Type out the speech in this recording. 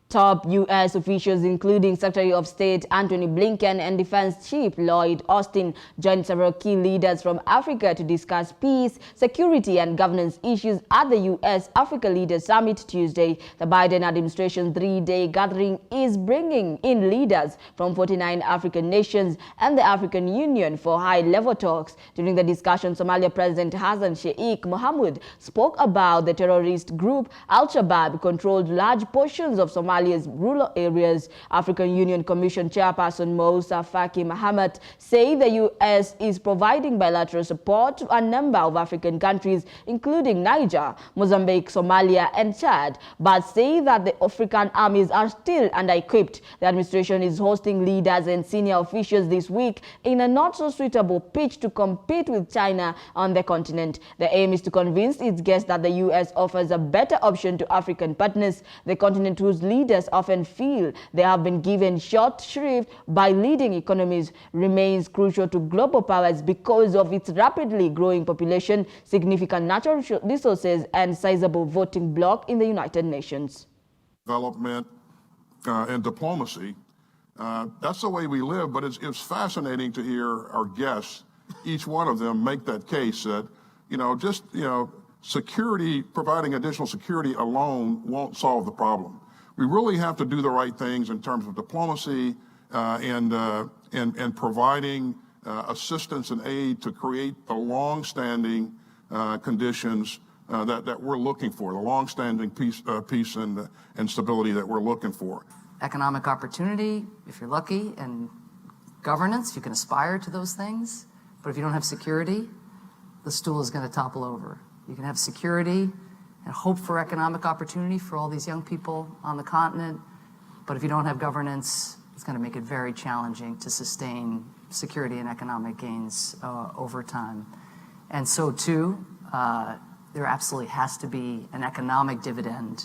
Top U.S. officials, including Secretary of State Antony Blinken and Defense Chief Lloyd Austin, joined several key leaders from Africa to discuss peace, security, and governance issues at the U.S.-Africa Leaders Summit Tuesday. The Biden administration's three-day gathering is bringing in leaders from 49 African nations and the African Union for high-level talks. During the discussion, Somalia President Hassan Sheikh Mohamud spoke about the terrorist group Al-Shabaab controlled large portions of Somalia's rural areas. African Union Commission Chairperson Moussa Faki Mahamat said the U.S. is providing bilateral support to a number of African countries, including Niger, Mozambique, Somalia, and Chad, but say that the African armies are still under-equipped. The administration is hosting leaders and senior officials this week in a not-so-suitable pitch to compete with China on the continent. The aim is to convince its guests that the U.S. offers a better option to African partners, the continent whose leaders often feel they have been given short shrift by leading economies, remains crucial to global powers because of its rapidly growing population, significant natural resources, and sizable voting bloc in the United Nations. Development and diplomacy, that's the way we live, but it's fascinating to hear our guests, each one of them, make that case that, security, providing additional security alone won't solve the problem. We really have to do the right things in terms of diplomacy and providing assistance and aid to create the long-standing conditions that we're looking for, the long-standing peace and stability that we're looking for. Economic opportunity, if you're lucky, and governance, you can aspire to those things. But if you don't have security, the stool is going to topple over. You can have security and hope for economic opportunity for all these young people on the continent. But if you don't have governance, it's going to make it very challenging to sustain security and economic gains over time. And so, too, there absolutely has to be an economic dividend